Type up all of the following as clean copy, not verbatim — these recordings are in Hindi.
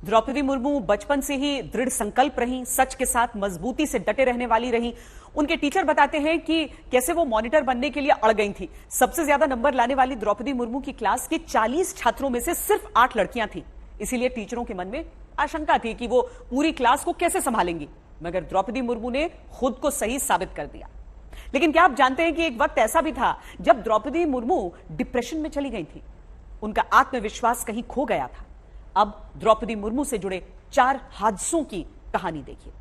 द्रौपदी मुर्मू बचपन से ही दृढ़ संकल्प रहीं, सच के साथ मजबूती से डटे रहने वाली रहीं। उनके टीचर बताते हैं कि कैसे वो मॉनिटर बनने के लिए अड़ गई थी। सबसे ज्यादा नंबर लाने वाली द्रौपदी मुर्मू की क्लास के 40 छात्रों में से सिर्फ 8 लड़कियां थीं। इसीलिए टीचरों के मन में आशंका थी कि वो पूरी क्लास को कैसे संभालेंगी, मगर द्रौपदी मुर्मू ने खुद को सही साबित कर दिया। लेकिन क्या आप जानते हैं कि एक वक्त ऐसा भी था जब द्रौपदी मुर्मू डिप्रेशन में चली गई थी, उनका आत्मविश्वास कहीं खो गया था। अब द्रौपदी मुर्मू से जुड़े 4 हादसों की कहानी देखिए।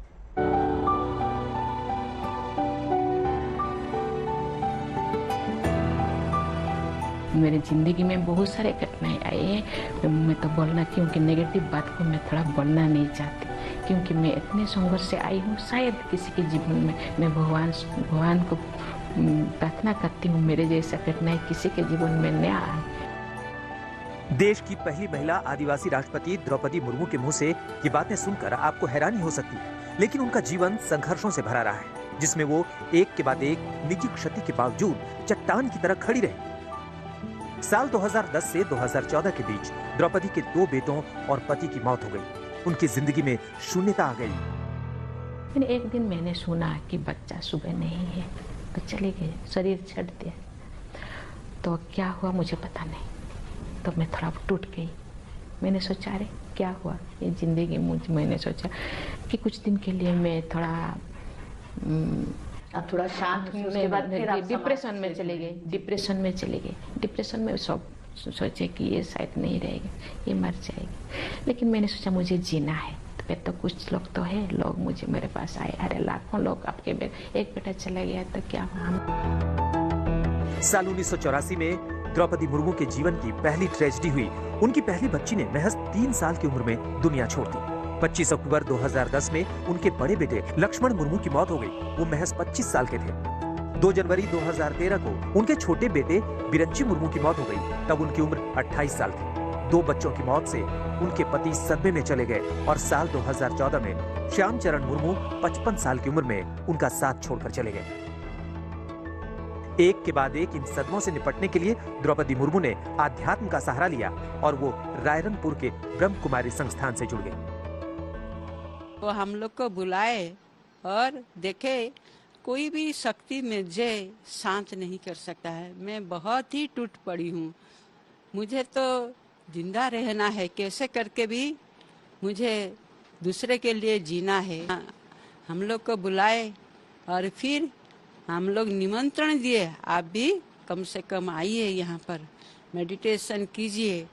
मेरी ज़िंदगी में बहुत सारे घटनाएं आई हैं। मैं तो बोलना, क्योंकि नेगेटिव बात को मैं थोड़ा बोलना नहीं चाहती, क्योंकि मैं इतने संघर्ष से आई हूँ। शायद किसी के जीवन में मैं भगवान को प्रार्थना करती हूँ मेरे जैसा घटनाएं किसी के जीवन में न आए। देश की पहली महिला आदिवासी राष्ट्रपति द्रौपदी मुर्मू के मुंह से ये बातें सुनकर आपको हैरानी हो सकती है, लेकिन उनका जीवन संघर्षों से भरा रहा है, जिसमें वो एक के बाद एक निजी क्षति के बावजूद चट्टान की तरह खड़ी रही। साल 2010 से 2014 के बीच द्रौपदी के 2 बेटों और पति की मौत हो गई। उनकी जिंदगी में शून्यता आ गई। एक दिन मैंने सुना कि बच्चा सुबह नहीं है, तो चले गए, शरीर छੱਡ दिया। तो क्या हुआ मुझे पता नहीं, तो मैं थोड़ा टूट गई। मैंने सोचा, अरे क्या हुआ ये जिंदगी। मैंने सोचा कि कुछ दिन के लिए मैं थोड़ा शांत हुई। उसके बाद डिप्रेशन में चले गए। डिप्रेशन में सब सोचे कि ये शायद नहीं रहेगी, ये मर जाएगी। लेकिन मैंने सोचा मुझे जीना है, तो कुछ लोग तो है, लोग मुझे मेरे पास आए। अरे लाखों लोग, आपके एक बेटा चला गया तो क्या हुआ। साल 1984 में द्रौपदी मुर्मू के जीवन की पहली ट्रेजेडी हुई। उनकी पहली बच्ची ने महज 3 साल की उम्र में दुनिया छोड़ दी। 25 अक्टूबर 2010 में उनके बड़े बेटे लक्ष्मण मुर्मू की मौत हो गई। वो महज 25 साल के थे। 2 जनवरी 2013 को उनके छोटे बेटे बिरंची मुर्मू की मौत हो गई। तब उनकी उम्र 28 साल थी। 2 बच्चों की मौत से उनके पति सदमे में चले गए और साल 2014 में श्याम चरण मुर्मू 55 साल की उम्र में उनका साथ छोड़कर चले गए। एक के बाद एक इन सदमों से निपटने के लिए द्रौपदी मुर्मू ने आध्यात्म का सहारा लिया और वो रायरंगपुर के ब्रह्म कुमारी संस्थान से जुड़ गए। वो हम लोग को बुलाए और देखे, कोई भी शक्ति मुझे शांत नहीं कर सकता है। मैं बहुत ही टूट पड़ी हूँ। मुझे तो जिंदा रहना है, कैसे करके भी मुझे दूसरे के लिए जीना है। हम लोग को बुलाए और फिर हम लोग निमंत्रण दिए, आप भी कम से कम आइए, यहाँ पर मेडिटेशन कीजिए।